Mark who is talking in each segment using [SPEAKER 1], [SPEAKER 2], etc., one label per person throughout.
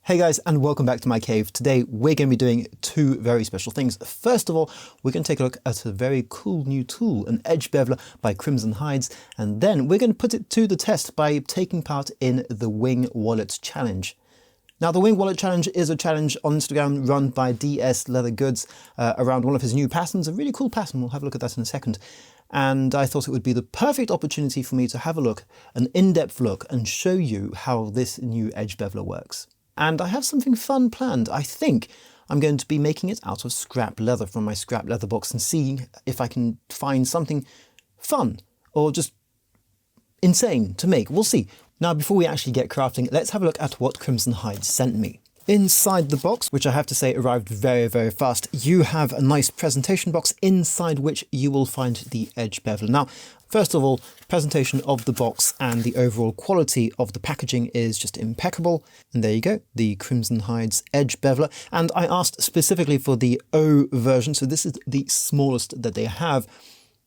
[SPEAKER 1] Hey guys, and welcome back to my cave. Today we're going to be doing two very special things. First of all, we're going to take a look at a very cool new tool, an edge beveler by Crimson Hides, and then we're going to put it to the test by taking part in the Wing Wallet Challenge. Now, the Wing Wallet Challenge is a challenge on Instagram run by DS Leather Goods around one of his new patterns, a really cool pattern. We'll have a look at that in a second. And I thought it would be the perfect opportunity for me to have a look, an in-depth look, and show you how this new edge beveler works. And I have something fun planned. I think I'm going to be making it out of scrap leather from my scrap leather box and see if I can find something fun or just insane to make. We'll see. Now, before we actually get crafting, let's have a look at what Crimson Hides sent me. Inside the box, which I have to say arrived very, very fast, you have a nice presentation box inside which you will find the edge beveler. Now, first of all, presentation of the box and the overall quality of the packaging is just impeccable. And there you go, the Crimson Hides edge beveler. And I asked specifically for the O version, so this is the smallest that they have.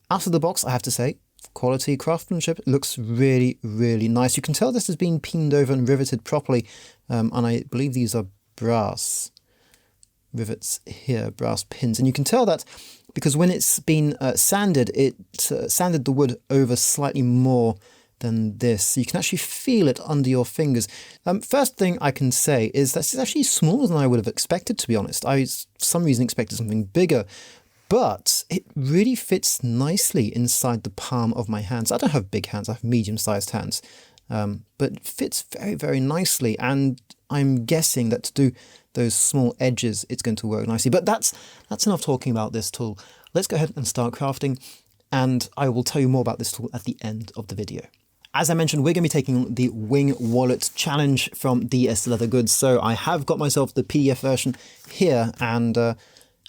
[SPEAKER 1] Out of the box, I have to say, quality craftsmanship looks really, really nice. You can tell this has been peened over and riveted properly, and I believe these are brass rivets here, brass pins. And you can tell that because when it's been sanded, it sanded the wood over slightly more than this. You can actually feel it under your fingers. First thing I can say is that it's actually smaller than I would have expected, to be honest. I, for some reason, expected something bigger. But it really fits nicely inside the palm of my hands. I don't have big hands, I have medium-sized hands. But it fits very, very nicely. And I'm guessing that to do those small edges, it's going to work nicely. But that's enough talking about this tool. Let's go ahead and start crafting. And I will tell you more about this tool at the end of the video. As I mentioned, we're going to be taking the Wing Wallet Challenge from DS Leather Goods. So I have got myself the PDF version here, and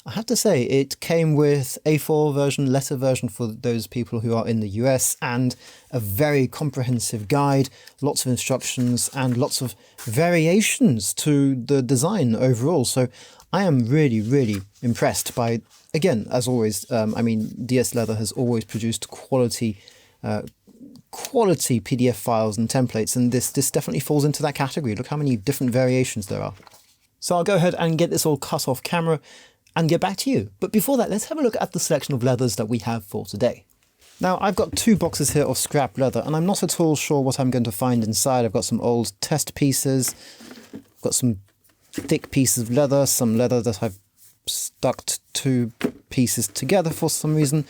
[SPEAKER 1] I have to say, it came with A4 version, letter version for those people who are in the US, and a very comprehensive guide, lots of instructions, and lots of variations to the design overall. So I am really, really impressed by, again, as always, I mean, DS Leather has always produced quality PDF files and templates, and this definitely falls into that category. Look how many different variations there are. So I'll go ahead and get this all cut off camera and get back to you. But before that, let's have a look at the selection of leathers that we have for today. Now, I've got two boxes here of scrap leather, and I'm not at all sure what I'm going to find inside. I've got some old test pieces, I've got some thick pieces of leather, some leather that I've stuck two pieces together for some reason.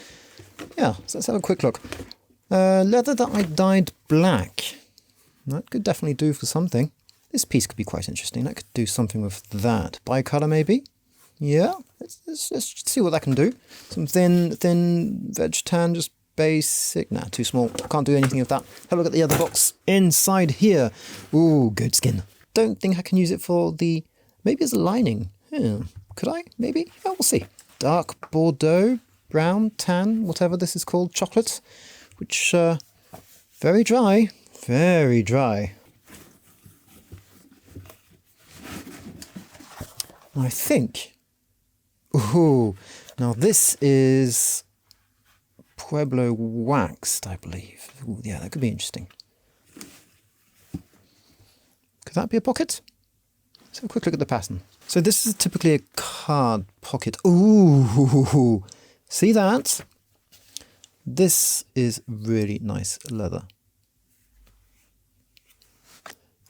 [SPEAKER 1] Yeah, so let's have a quick look. Leather that I dyed black. That could definitely do for something. This piece could be quite interesting. That could do something with that. Bicolor maybe? Yeah, let's see what that can do. Some thin veg tan, just basic. Nah, too small. Can't do anything with that. Have a look at the other box. Inside here. Ooh, goat skin. Don't think I can use it for the... Maybe as a lining. Yeah. Could I? Maybe? Oh, we'll see. Dark Bordeaux, brown, tan, whatever this is called, chocolate. Which, very dry. Very dry. I think... Ooh, now this is Pueblo waxed, I believe. Ooh, yeah, that could be interesting. Could that be a pocket? Let's have a quick look at the pattern. So this is typically a card pocket. Ooh, see that? This is really nice leather.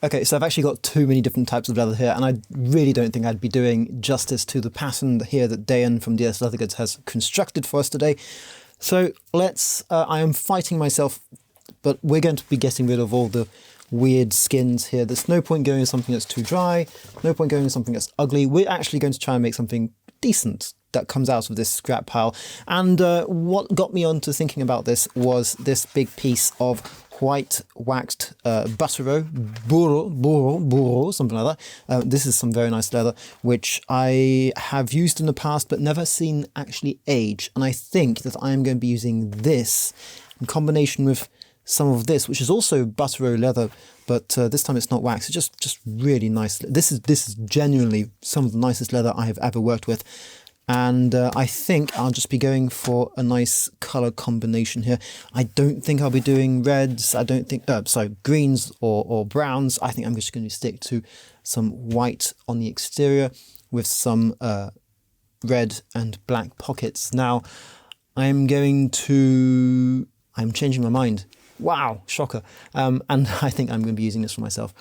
[SPEAKER 1] Okay, so I've actually got too many different types of leather here, and I really don't think I'd be doing justice to the pattern here that Dayan from DS Leather Goods has constructed for us today. So I am fighting myself, but we're going to be getting rid of all the weird skins here. There's no point going with something that's too dry, no point going with something that's ugly. We're actually going to try and make something decent that comes out of this scrap pile. And what got me onto thinking about this was this big piece of white waxed buttero, burro, something like that. This is some very nice leather, which I have used in the past, but never seen actually age. And I think that I am going to be using this in combination with some of this, which is also buttero leather, but this time it's not wax. It's just really nice. This is genuinely some of the nicest leather I have ever worked with. And I think I'll just be going for a nice color combination here. I don't think I'll be doing reds. I don't think, sorry, greens or browns. I think I'm just going to stick to some white on the exterior with some red and black pockets. Now, I'm changing my mind. Wow, shocker. And I think I'm going to be using this for myself.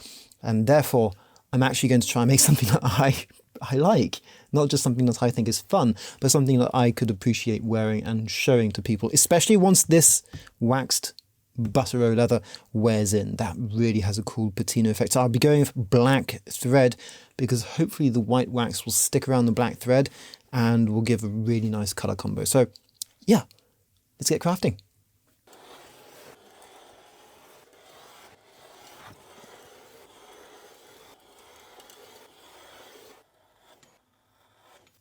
[SPEAKER 1] And therefore, I'm actually going to try and make something that I like. Not just something that I think is fun, but something that I could appreciate wearing and showing to people, especially once this waxed buttero leather wears in. That really has a cool patina effect. So I'll be going with black thread because hopefully the white wax will stick around the black thread and will give a really nice color combo. So yeah, let's get crafting.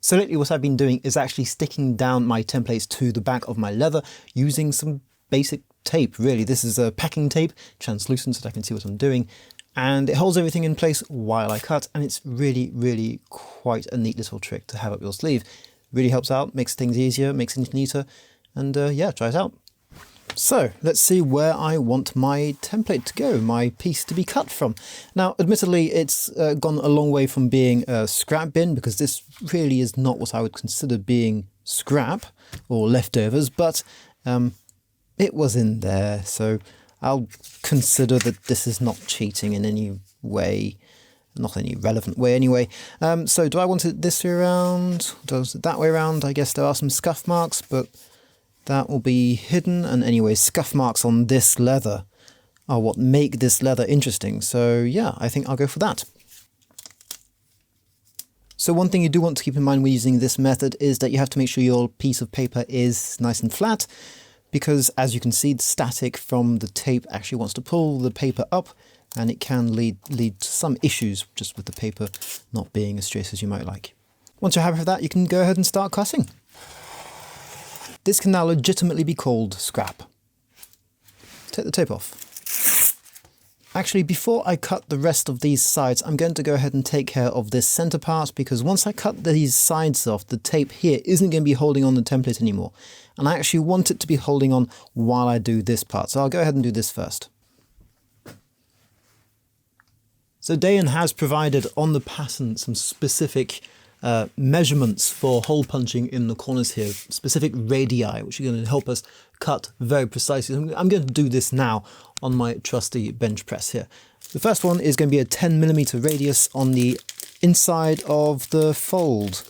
[SPEAKER 1] So lately what I've been doing is actually sticking down my templates to the back of my leather using some basic tape, really. This is a packing tape, translucent so that I can see what I'm doing. And it holds everything in place while I cut, and it's really, really quite a neat little trick to have up your sleeve. Really helps out, makes things easier, makes things neater, and yeah, try it out. So let's see where I want my template to go, my piece to be cut from. Now, admittedly, it's gone a long way from being a scrap bin, because this really is not what I would consider being scrap or leftovers, but it was in there, so I'll consider that this is not cheating in any way, not any relevant way anyway. So do I want it this way around? Does it that way around? I guess there are some scuff marks, but that will be hidden. And anyway, scuff marks on this leather are what make this leather interesting. So yeah, I think I'll go for that. So one thing you do want to keep in mind when using this method is that you have to make sure your piece of paper is nice and flat, because as you can see, the static from the tape actually wants to pull the paper up, and it can lead to some issues just with the paper not being as straight as you might like. Once you're happy with that, you can go ahead and start cutting. This can now legitimately be called scrap. Take the tape off. Actually, before I cut the rest of these sides, I'm going to go ahead and take care of this center part, because once I cut these sides off, the tape here isn't going to be holding on the template anymore. And I actually want it to be holding on while I do this part. So I'll go ahead and do this first. So Dayan has provided on the pattern some specific measurements for hole punching in the corners here, specific radii, which are going to help us cut very precisely. I'm going to do this now on my trusty bench press here. The first one is going to be a 10mm radius on the inside of the fold,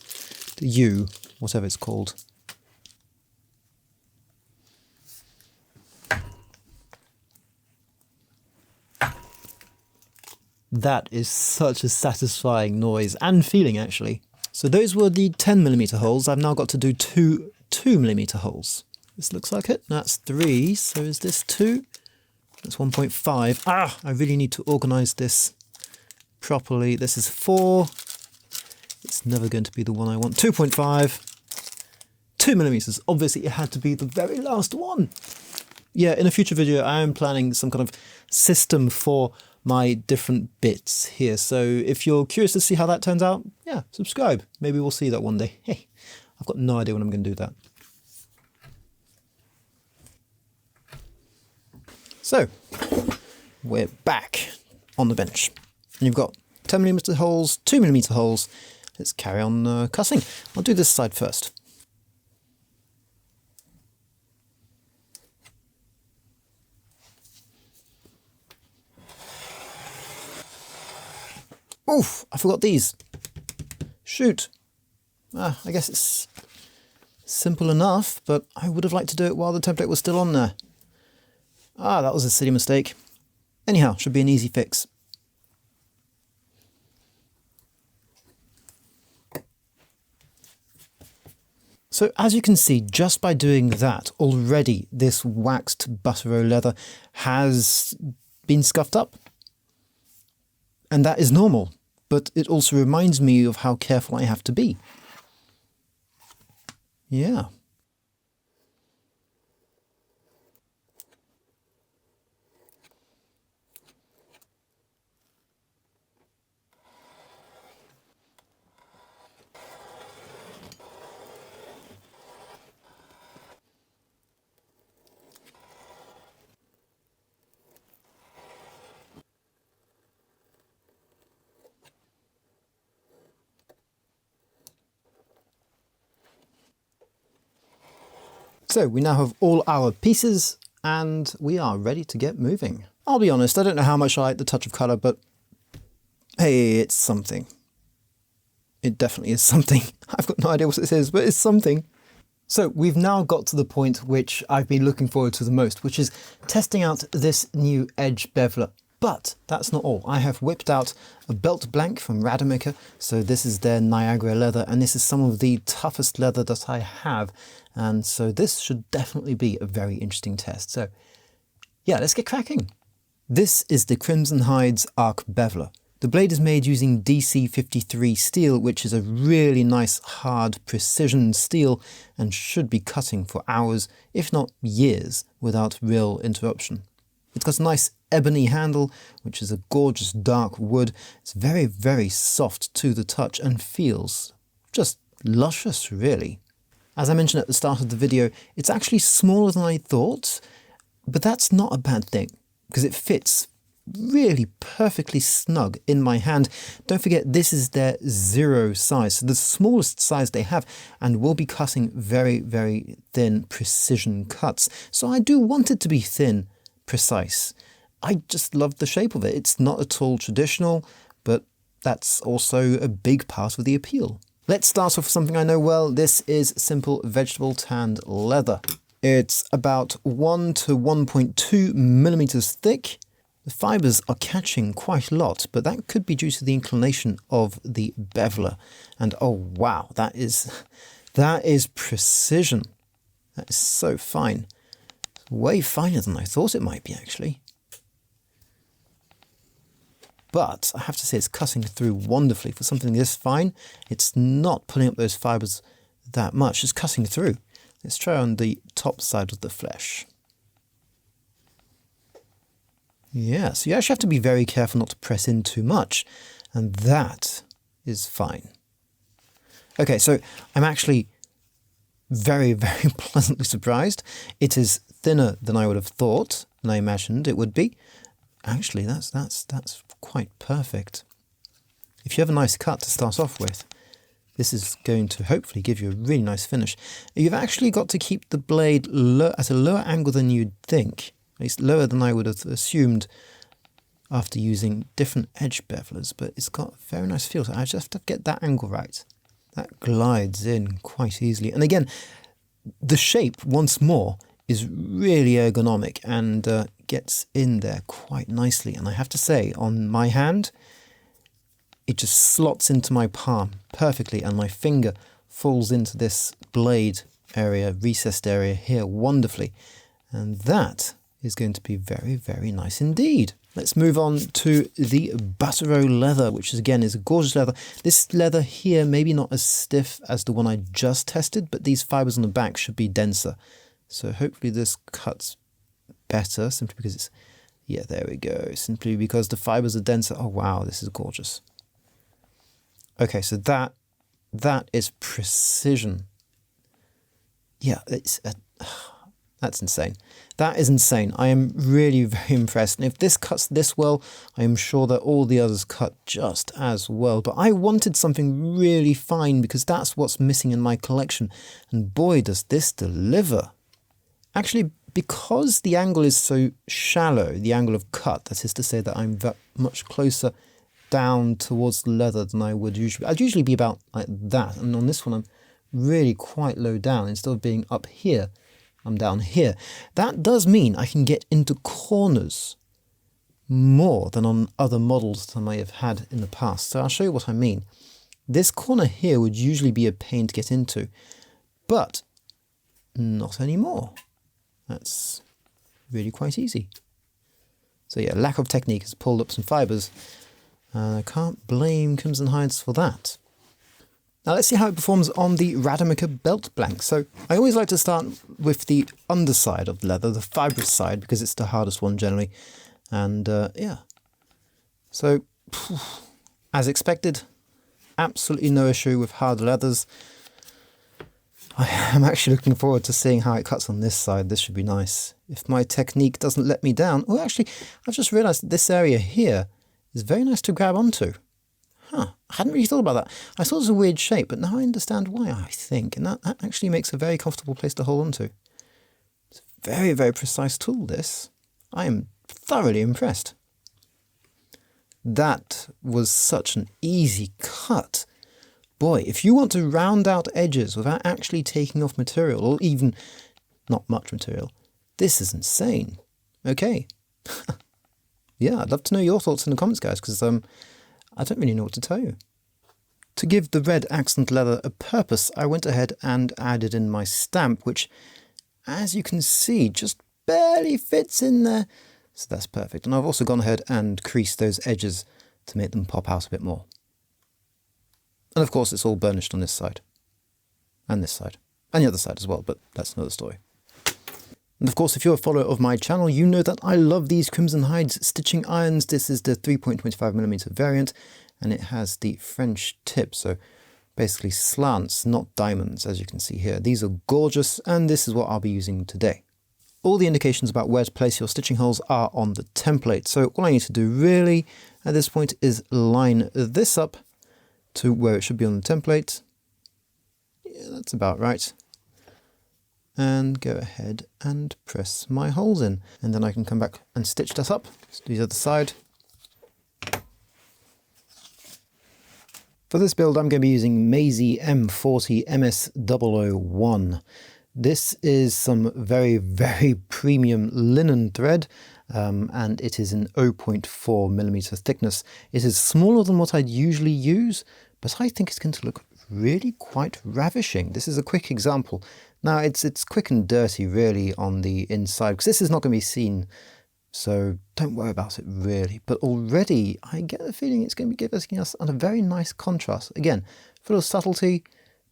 [SPEAKER 1] the U, whatever it's called. That is such a satisfying noise and feeling, actually. So those were the 10mm holes. I've now got to do two 2mm holes. This looks like it. That's 3. So is this 2? That's 1.5. Ah, I really need to organize this properly. This is 4. It's never going to be the one I want. 2.5. 2mm. Obviously, it had to be the very last one. Yeah, in a future video, I am planning some kind of system for my different bits here. So if you're curious to see how that turns out, yeah, subscribe. Maybe we'll see that one day. Hey, I've got no idea when I'm going to do that. So we're back on the bench. And you've got 10mm holes, 2mm holes. Let's carry on cutting. I'll do this side first. Oof, I forgot these. Shoot. I guess it's simple enough, but I would have liked to do it while the template was still on there. That was a silly mistake. Anyhow, should be an easy fix. So as you can see, just by doing that, already this waxed buttero leather has been scuffed up. And that is normal, but it also reminds me of how careful I have to be. Yeah. So we now have all our pieces and we are ready to get moving. I'll be honest, I don't know how much I like the touch of colour, but hey, it's something. It definitely is something. I've got no idea what this is, but it's something. So we've now got to the point which I've been looking forward to the most, which is testing out this new edge beveler. But that's not all. I have whipped out a belt blank from Rademacher. So this is their Niagara leather, and this is some of the toughest leather that I have. And so this should definitely be a very interesting test. So yeah, let's get cracking. This is the Crimson Hides Arc Beveler. The blade is made using DC53 steel, which is a really nice hard precision steel and should be cutting for hours, if not years, without real interruption. It's got a nice ebony handle, which is a gorgeous dark wood. It's very, very soft to the touch and feels just luscious, really. As I mentioned at the start of the video, it's actually smaller than I thought, but that's not a bad thing because it fits really perfectly snug in my hand. Don't forget, this is their 0 size, so the smallest size they have, and we'll be cutting very, very thin precision cuts. So I do want it to be thin, precise. I just love the shape of it. It's not at all traditional, but that's also a big part of the appeal. Let's start off with something I know well. This is simple vegetable tanned leather. It's about 1 to 1.2 millimeters thick. The fibers are catching quite a lot, but that could be due to the inclination of the beveler. And oh wow, that is precision. That is so fine. Way finer than I thought it might be, actually. But I have to say it's cutting through wonderfully for something this fine. It's not pulling up those fibers that much, it's cutting through. Let's try on the top side of the flesh. Yeah, so you actually have to be very careful not to press in too much, and that is fine. Okay, so I'm actually very, very pleasantly surprised. It is thinner than I would have thought, and I imagined it would be. Actually, that's quite perfect. If you have a nice cut to start off with, this is going to hopefully give you a really nice finish. You've actually got to keep the blade at a lower angle than you'd think, at least lower than I would have assumed after using different edge bevelers, but it's got a very nice feel, so I just have to get that angle right. That glides in quite easily. And again, the shape, once more, is really ergonomic and gets in there quite nicely. And I have to say, on my hand, it just slots into my palm perfectly, and my finger falls into this blade area, recessed area here wonderfully. And that is going to be very, very nice indeed. Let's move on to the Buttero leather, which again is a gorgeous leather. This leather here, maybe not as stiff as the one I just tested, but these fibers on the back should be denser. So hopefully this cuts better, simply because it's, yeah, there we go. Simply because the fibers are denser. Oh wow, this is gorgeous. Okay, so that is precision. Yeah, that's insane. That is insane. I am really very impressed. And if this cuts this well, I am sure that all the others cut just as well. But I wanted something really fine because that's what's missing in my collection. And boy, does this deliver. Actually, because the angle is so shallow, the angle of cut, that is to say that I'm much closer down towards the leather than I would usually. I'd usually be about like that. And on this one, I'm really quite low down. Instead of being up here, I'm down here. That does mean I can get into corners more than on other models that I may have had in the past. So I'll show you what I mean. This corner here would usually be a pain to get into, but not anymore. That's really quite easy. So yeah, lack of technique has pulled up some fibers. I can't blame Crimson Hides for that. Now let's see how it performs on the Rademacher belt blank. So I always like to start with the underside of the leather, the fibrous side, because it's the hardest one generally. And yeah, so as expected, absolutely no issue with hard leathers. I am actually looking forward to seeing how it cuts on this side. This should be nice. If my technique doesn't let me down. Oh, actually, I've just realized that this area here is very nice to grab onto. Huh, I hadn't really thought about that. I thought it was a weird shape, but now I understand why, I think. And that actually makes a very comfortable place to hold onto. Very, very precise tool, this. I am thoroughly impressed. That was such an easy cut. Boy, if you want to round out edges without actually taking off material, or even not much material, this is insane. Okay. Yeah, I'd love to know your thoughts in the comments, guys, because I don't really know what to tell you. To give the red accent leather a purpose, I went ahead and added in my stamp, which, as you can see, just barely fits in there. So that's perfect. And I've also gone ahead and creased those edges to make them pop out a bit more. And of course, it's all burnished on this side, and this side, and the other side as well, but that's another story. And of course, if you're a follower of my channel, you know that I love these Crimson Hides stitching irons. This is the 3.25mm variant, and it has the French tip, so basically slants, not diamonds, as you can see here. These are gorgeous, and this is what I'll be using today. All the indications about where to place your stitching holes are on the template, so all I need to do really at this point is line this up to where it should be on the template. Yeah, that's about right. And go ahead and press my holes in. And then I can come back and stitch that up. Let's do the other side. For this build, I'm going to be using Maisie M40 MS001. This is some very, very premium linen thread, and it is in 0.4mm thickness. It is smaller than what I'd usually use, but I think it's going to look really quite ravishing. This is a quick example. Now, it's quick and dirty, really, on the inside, because this is not going to be seen, so don't worry about it, really. But already, I get the feeling it's going to be giving us a very nice contrast. Again, full of subtlety,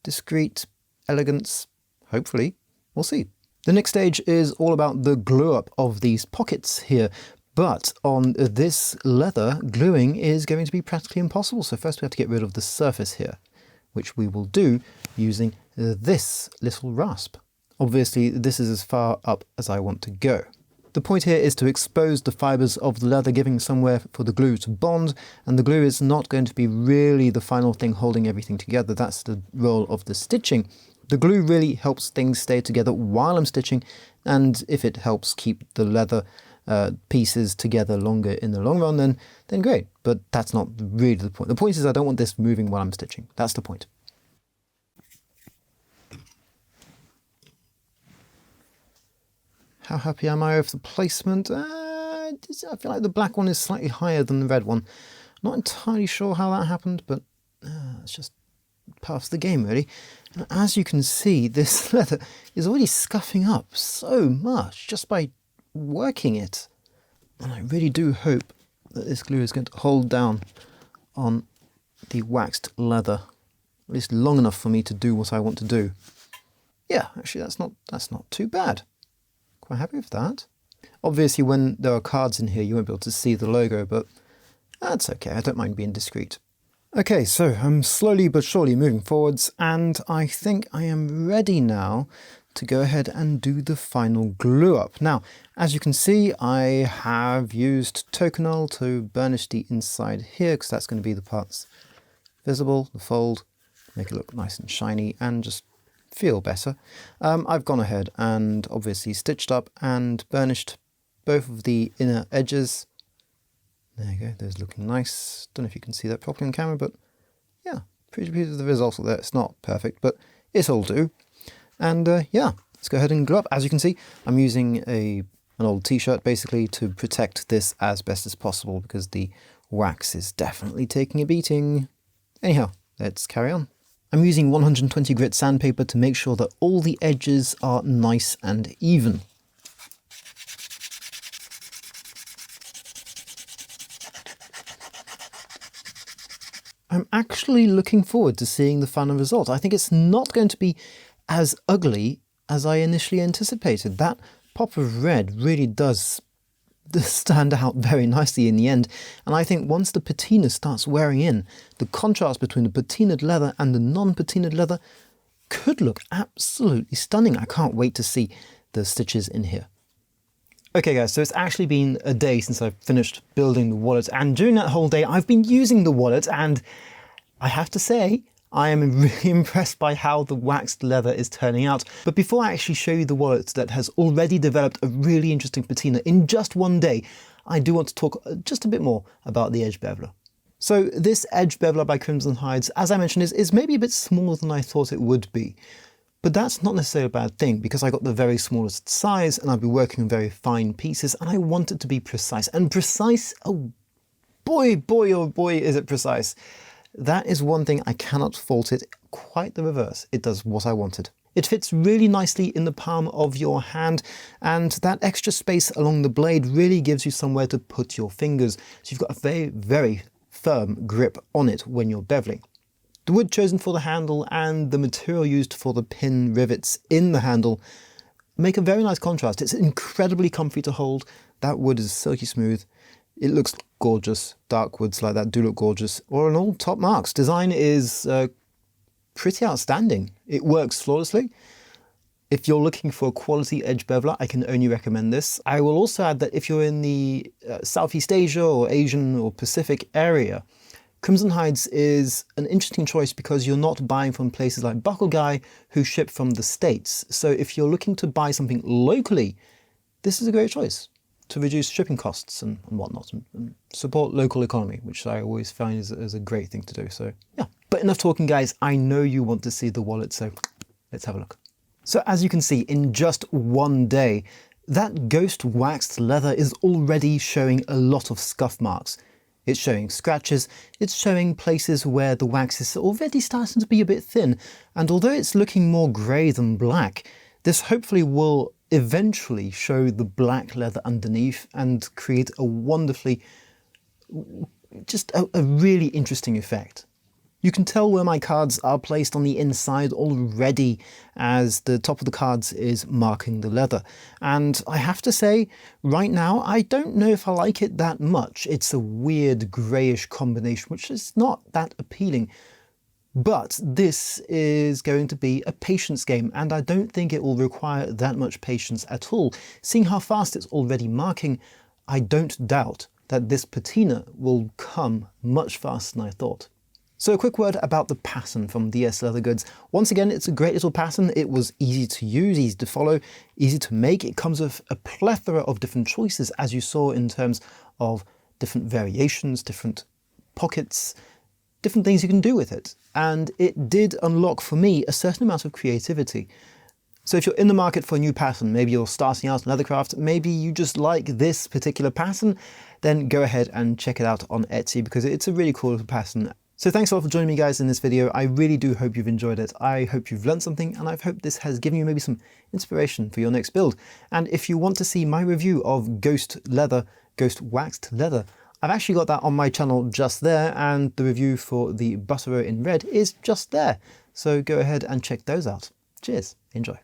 [SPEAKER 1] discreet, elegance. Hopefully, we'll see. The next stage is all about the glue up of these pockets here, but on this leather, gluing is going to be practically impossible. So first we have to get rid of the surface here, which we will do using this little rasp. Obviously, this is as far up as I want to go. The point here is to expose the fibers of the leather, giving somewhere for the glue to bond, and the glue is not going to be really the final thing holding everything together. That's the role of the stitching. The glue really helps things stay together while I'm stitching, and if it helps keep the leather pieces together longer in the long run, then great. But that's not really the point. The point is I don't want this moving while I'm stitching. That's the point. How happy am I with the placement? I feel like the black one is slightly higher than the red one. Not entirely sure how that happened, but it's just part of the game, really. And as you can see, this leather is already scuffing up so much just by working it. And I really do hope that this glue is going to hold down on the waxed leather, at least long enough for me to do what I want to do. Yeah, actually that's not too bad. Quite happy with that. Obviously, when there are cards in here, you won't be able to see the logo, but that's okay. I don't mind being discreet. Okay, so I'm slowly but surely moving forwards, and I think I am ready now to go ahead and do the final glue up. Now, as you can see, I have used Tokonol to burnish the inside here, because that's going to be the parts visible, the fold, make it look nice and shiny and just feel better. I've gone ahead and obviously stitched up and burnished both of the inner edges. There you go, those looking nice. Don't know if you can see that properly on camera, but yeah, pretty pleased with the result there. It's not perfect, but it'll do. And yeah, let's go ahead and glue up. As you can see, I'm using an old t-shirt basically to protect this as best as possible, because the wax is definitely taking a beating. Anyhow, let's carry on. I'm using 120 grit sandpaper to make sure that all the edges are nice and even. I'm actually looking forward to seeing the final result. I think it's not going to be as ugly as I initially anticipated. That pop of red really does stand out very nicely in the end, and I think once the patina starts wearing in, the contrast between the patinaed leather and the non-patinaed leather could look absolutely stunning. I can't wait to see the stitches in here. Okay guys, so it's actually been a day since I've finished building the wallet, and during that whole day I've been using the wallet, and I have to say I am really impressed by how the waxed leather is turning out. But before I actually show you the wallet that has already developed a really interesting patina in just one day, I do want to talk just a bit more about the Edge Beveler. So this Edge Beveler by Crimson Hides, as I mentioned, is maybe a bit smaller than I thought it would be. But that's not necessarily a bad thing, because I got the very smallest size and I'll be working on very fine pieces, and I want it to be precise. And precise, oh boy, oh boy, is it precise. That is one thing I cannot fault it. Quite the reverse. It does what I wanted. It fits really nicely in the palm of your hand, and that extra space along the blade really gives you somewhere to put your fingers. So you've got a very, very firm grip on it when you're beveling. The wood chosen for the handle and the material used for the pin rivets in the handle make a very nice contrast. It's incredibly comfy to hold. That wood is silky smooth. It looks gorgeous. Dark woods like that do look gorgeous. Or an all top marks. Design is pretty outstanding. It works flawlessly. If you're looking for a quality edge beveler, I can only recommend this. I will also add that if you're in the Southeast Asia or Asian or Pacific area, Crimson Hides is an interesting choice because you're not buying from places like Buckle Guy who ship from the States. So if you're looking to buy something locally, this is a great choice to reduce shipping costs and whatnot, and support local economy, which I always find is a great thing to do. So yeah, but enough talking, guys. I know you want to see the wallet, so let's have a look. So as you can see, in just one day, that ghost waxed leather is already showing a lot of scuff marks. It's showing scratches, it's showing places where the wax is already starting to be a bit thin, and although it's looking more grey than black, this hopefully will eventually show the black leather underneath and create a wonderfully, just a really interesting effect. You can tell where my cards are placed on the inside already, as the top of the cards is marking the leather. And I have to say, right now, I don't know if I like it that much. It's a weird greyish combination, which is not that appealing. But this is going to be a patience game, and I don't think it will require that much patience at all. Seeing how fast it's already marking, I don't doubt that this patina will come much faster than I thought. So a quick word about the pattern from DS Leather Goods. Once again, it's a great little pattern. It was easy to use, easy to follow, easy to make. It comes with a plethora of different choices, as you saw, in terms of different variations, different pockets, different things you can do with it. And it did unlock for me a certain amount of creativity. So if you're in the market for a new pattern, maybe you're starting out in leathercraft, maybe you just like this particular pattern, then go ahead and check it out on Etsy, because it's a really cool little pattern. So thanks a lot for joining me, guys, in this video. I really do hope you've enjoyed it. I hope you've learned something, and I hope this has given you maybe some inspiration for your next build. And if you want to see my review of ghost waxed leather, I've actually got that on my channel just there, and the review for the Buttero in red is just there. So go ahead and check those out. Cheers, enjoy.